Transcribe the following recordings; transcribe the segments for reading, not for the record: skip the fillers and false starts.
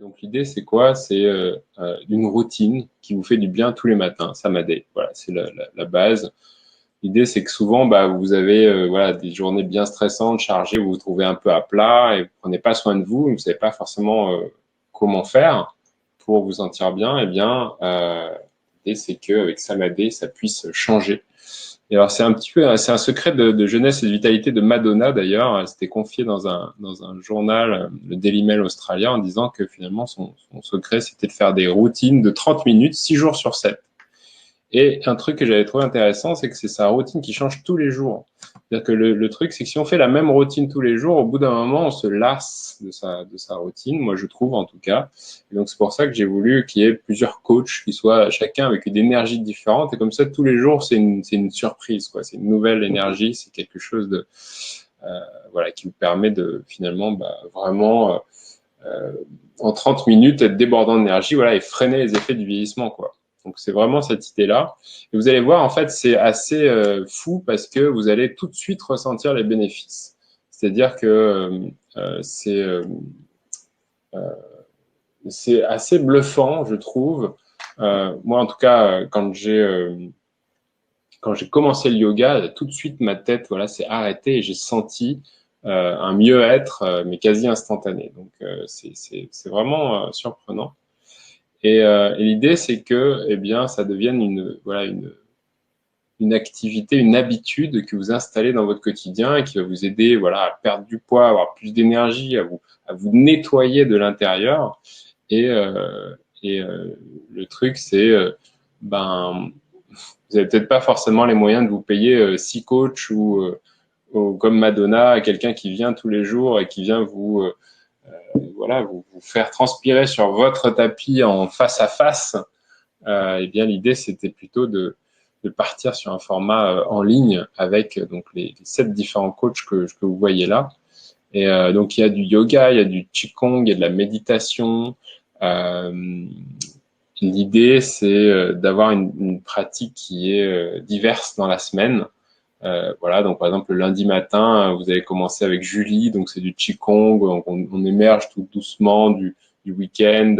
Donc l'idée, c'est quoi? C'est une routine qui vous fait du bien tous les matins, Samadhi. Voilà, c'est la base. L'idée, c'est que souvent, vous avez voilà, des journées bien stressantes, chargées, où vous vous trouvez un peu à plat et vous prenez pas soin de vous, vous ne savez pas forcément comment faire pour vous sentir bien. Eh bien, l'idée, c'est qu'avec Samadhi, ça puisse changer. Et alors, c'est un petit peu, c'est un secret de jeunesse et de vitalité de Madonna, d'ailleurs. Elle s'était confiée dans un journal, le Daily Mail australien, en disant que finalement, son secret, c'était de faire des routines de 30 minutes, 6 jours sur 7. Et un truc que j'avais trouvé intéressant, c'est que c'est sa routine qui change tous les jours. C'est-à-dire que le truc, c'est que si on fait la même routine tous les jours, au bout d'un moment, on se lasse de sa routine, moi je trouve en tout cas. Et donc c'est pour ça que j'ai voulu qu'il y ait plusieurs coachs qui soient chacun avec une énergie différente. Et comme ça, tous les jours, c'est une surprise, quoi. C'est une nouvelle énergie, c'est quelque chose de voilà qui vous permet de finalement vraiment en 30 minutes être débordant d'énergie, voilà, et freiner les effets du vieillissement, quoi. Donc c'est vraiment cette idée-là. Et vous allez voir, en fait, c'est assez fou parce que vous allez tout de suite ressentir les bénéfices. C'est-à-dire que c'est assez bluffant, je trouve. Moi, en tout cas, quand j'ai commencé le yoga, tout de suite ma tête, voilà, s'est arrêtée et j'ai senti un mieux-être, mais quasi instantané. Donc c'est vraiment surprenant. Et l'idée, c'est que, eh bien, ça devienne une activité, une habitude que vous installez dans votre quotidien et qui va vous aider, voilà, à perdre du poids, à avoir plus d'énergie, à vous nettoyer de l'intérieur. Et, le truc, c'est, vous avez peut-être pas forcément les moyens de vous payer 6 coachs ou comme Madonna, quelqu'un qui vient tous les jours et qui vient voilà, vous faire transpirer sur votre tapis en face à face. Eh bien, l'idée, c'était plutôt de partir sur un format en ligne avec donc les 7 différents coachs que vous voyez là. Et donc, il y a du yoga, il y a du qigong, il y a de la méditation. L'idée, c'est d'avoir une pratique qui est diverse dans la semaine. Voilà, donc par exemple le lundi matin, vous allez commencer avec Julie, donc c'est du qigong, on émerge tout doucement du week-end.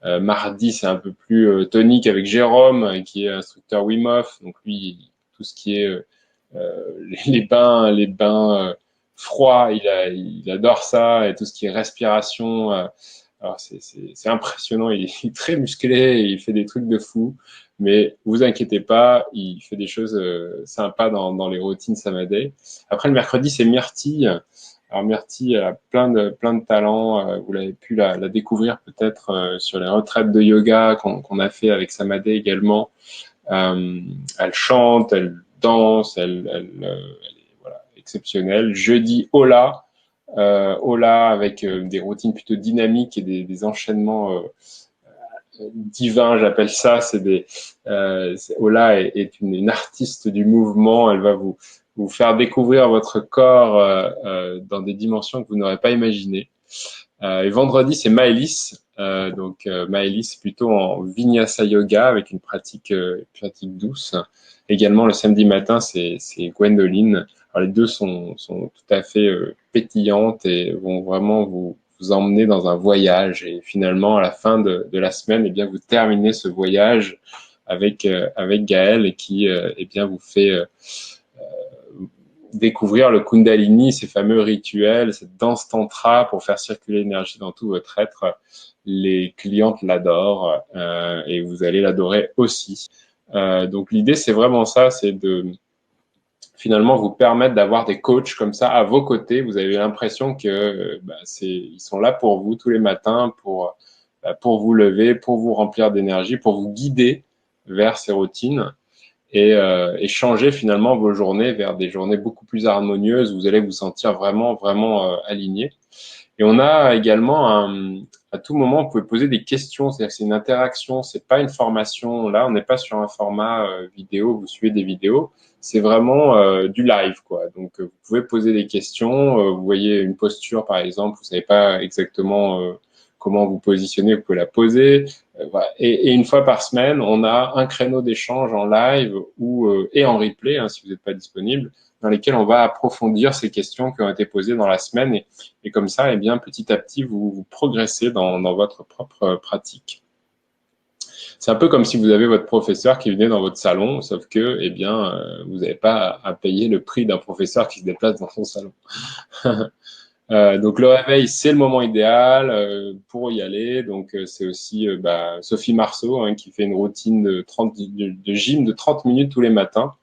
Mardi, c'est un peu plus tonique avec Jérôme, qui est instructeur Wim Hof. Donc lui, tout ce qui est les bains froids, il adore ça, et tout ce qui est respiration. Alors c'est impressionnant, il est très musclé, et il fait des trucs de fou. Mais vous inquiétez pas, il fait des choses sympas dans les routines Samadhi. Après, le mercredi, c'est Myrtille. Alors Myrtille, elle a plein de talents. Vous l'avez pu la découvrir peut-être sur les retraites de yoga qu'on a fait avec Samadhi également. Elle chante, elle danse, elle est voilà, exceptionnelle. Jeudi, Ola avec des routines plutôt dynamiques et des enchaînements divin, j'appelle ça. Ola est une artiste du mouvement. Elle va vous faire découvrir votre corps dans des dimensions que vous n'aurez pas imaginées. Et vendredi, c'est Maëlys. Maëlys plutôt en Vinyasa Yoga avec une pratique douce. Également, le samedi matin, c'est Gwendoline. Alors, les deux sont tout à fait pétillantes et vont vraiment vous emmener dans un voyage. Et finalement, à la fin de la semaine, eh bien, vous terminez ce voyage avec Gaëlle qui eh bien, vous fait découvrir le Kundalini, ces fameux rituels, cette danse tantra pour faire circuler l'énergie dans tout votre être. Les clientes l'adorent et vous allez l'adorer aussi. Donc l'idée, c'est vraiment ça, c'est de finalement vous permettre d'avoir des coachs comme ça à vos côtés. Vous avez l'impression que ils sont là pour vous tous les matins, pour vous lever, pour vous remplir d'énergie, pour vous guider vers ces routines et changer finalement vos journées vers des journées beaucoup plus harmonieuses. Vous allez vous sentir vraiment aligné. Et on a également à tout moment, vous pouvez poser des questions, c'est-à-dire que c'est une interaction, c'est pas une formation. Là, on n'est pas sur un format vidéo, vous suivez des vidéos, c'est vraiment du live, quoi. Donc, vous pouvez poser des questions. Vous voyez une posture, par exemple, vous savez pas exactement comment vous positionner, vous pouvez la poser. Voilà. Et une fois par semaine, on a un créneau d'échange en live et en replay, si vous n'êtes pas disponible, dans lesquels on va approfondir ces questions qui ont été posées dans la semaine. Et comme ça, eh bien, petit à petit, vous progressez dans votre propre pratique. C'est un peu comme si vous avez votre professeur qui venait dans votre salon, sauf que, eh bien, vous n'avez pas à payer le prix d'un professeur qui se déplace dans son salon. Donc le réveil, c'est le moment idéal pour y aller. Donc c'est aussi Sophie Marceau hein, qui fait une routine de gym de 30 minutes tous les matins.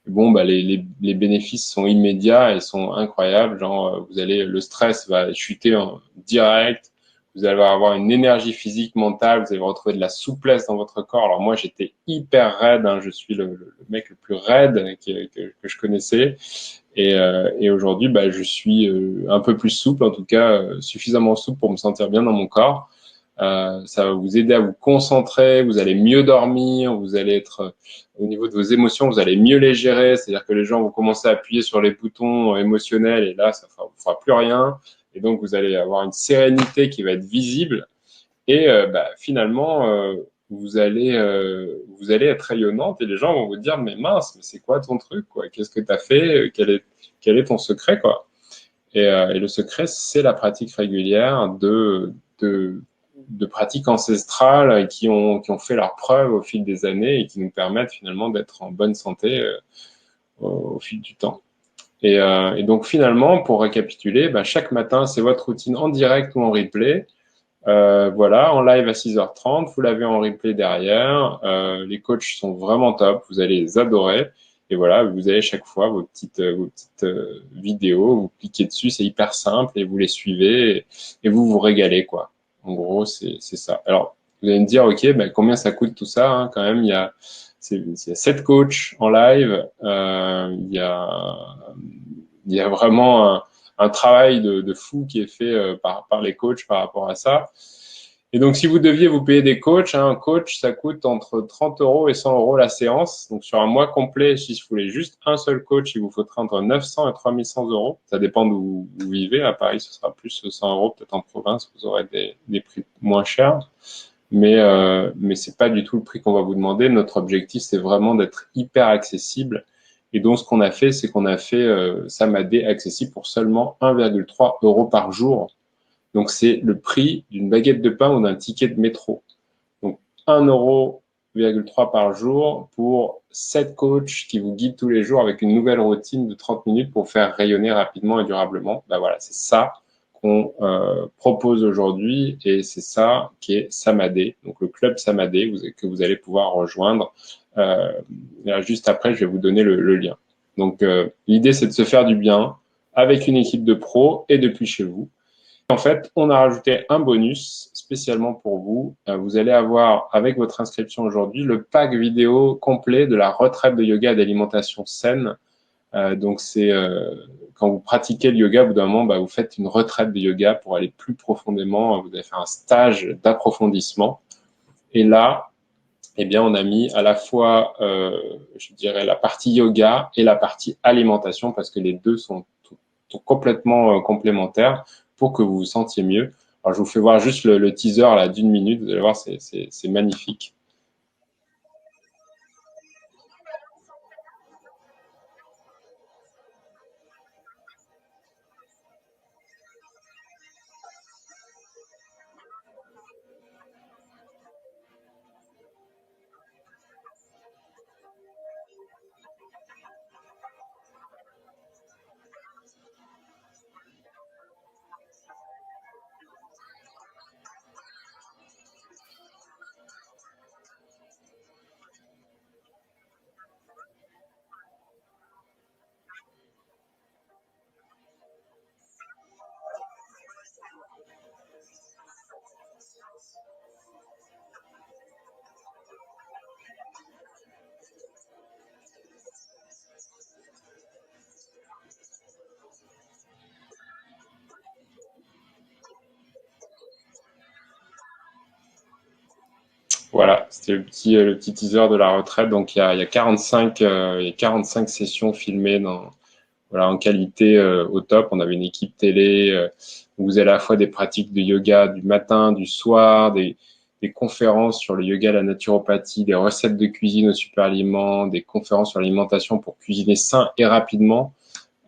Et bon, les bénéfices sont immédiats et sont incroyables. Genre, le stress va chuter en direct. Vous allez avoir une énergie physique, mentale. Vous allez retrouver de la souplesse dans votre corps. Alors moi, j'étais hyper raide. Hein, je suis le mec le plus raide que je connaissais. Et aujourd'hui, je suis un peu plus souple, en tout cas suffisamment souple pour me sentir bien dans mon corps. Ça va vous aider à vous concentrer, vous allez mieux dormir, vous allez être au niveau de vos émotions, vous allez mieux les gérer. C'est-à-dire que les gens vont commencer à appuyer sur les boutons émotionnels et là, ça vous fera plus rien. Et donc, vous allez avoir une sérénité qui va être visible. Et finalement, vous allez être rayonnante et les gens vont vous dire mais mince, mais c'est quoi ton truc quoi? Qu'est-ce que tu as fait? Quel est ton secret quoi? Et le secret, c'est la pratique régulière de pratiques ancestrales qui ont fait leurs preuves au fil des années et qui nous permettent finalement d'être en bonne santé au fil du temps. Et donc finalement, pour récapituler, chaque matin, c'est votre routine en direct ou en replay. Voilà, en live à 6h30, vous l'avez en replay derrière. Les coachs sont vraiment top, vous allez les adorer. Et voilà, vous avez chaque fois vos petites vidéos, vous cliquez dessus, c'est hyper simple et vous les suivez et vous vous régalez quoi. En gros, c'est ça. Alors, vous allez me dire, ok, combien ça coûte tout ça hein, quand même, il y a 7 coachs en live, il y a vraiment un travail de fou qui est fait par les coachs par rapport à ça. Et donc, si vous deviez vous payer des coachs, hein, un coach, ça coûte entre 30 € et 100 € la séance. Donc, sur un mois complet, si vous voulez juste un seul coach, il vous faudra entre 900 et 3100 €. Ça dépend d'où vous vivez. À Paris, ce sera plus 100 €. Peut-être en province, vous aurez des prix moins chers. Mais c'est pas du tout le prix qu'on va vous demander. Notre objectif, c'est vraiment d'être hyper accessible. Et donc, ce qu'on a fait, c'est qu'on a fait Samadé accessible pour seulement 1,3 € par jour. Donc, c'est le prix d'une baguette de pain ou d'un ticket de métro. Donc, 1,3 € par jour pour 7 coachs qui vous guident tous les jours avec une nouvelle routine de 30 minutes pour faire rayonner rapidement et durablement. Voilà, c'est ça qu'on propose aujourd'hui et c'est ça qui est Samadé, donc le club Samadé que vous allez pouvoir rejoindre. Là, juste après, je vais vous donner le lien. Donc, l'idée, c'est de se faire du bien avec une équipe de pros et depuis chez vous. En fait, on a rajouté un bonus spécialement pour vous. Vous allez avoir, avec votre inscription aujourd'hui, le pack vidéo complet de la retraite de yoga et d'alimentation saine. Donc, c'est quand vous pratiquez le yoga, au bout d'un moment, vous faites une retraite de yoga pour aller plus profondément. Vous allez faire un stage d'approfondissement. Et là, eh bien, on a mis à la fois, je dirais, la partie yoga et la partie alimentation parce que les deux sont complètement complémentaires pour que vous vous sentiez mieux. Alors, je vous fais voir juste le teaser là d'1 minute. Vous allez voir, c'est magnifique. Voilà, c'était le petit teaser de la retraite. Donc, il y a 45 sessions filmées en qualité au top. On avait une équipe télé. Où vous avez à la fois des pratiques de yoga du matin, du soir, des conférences sur le yoga, la naturopathie, des recettes de cuisine aux super aliments, des conférences sur l'alimentation pour cuisiner sain et rapidement.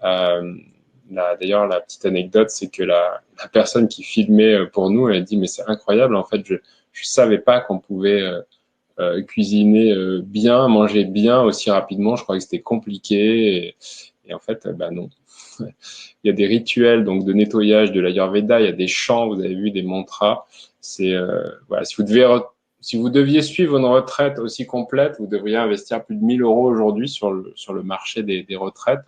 D'ailleurs, la petite anecdote, c'est que la personne qui filmait pour nous, elle a dit, mais c'est incroyable, en fait, je savais pas qu'on pouvait cuisiner bien, manger bien aussi rapidement. Je croyais que c'était compliqué. Et en fait, bah non. Il y a des rituels donc de nettoyage de l'Ayurveda, il y a des chants, vous avez vu, des mantras. C'est voilà, si vous deviez suivre une retraite aussi complète, vous devriez investir plus de 1 000 € aujourd'hui sur le marché des retraites.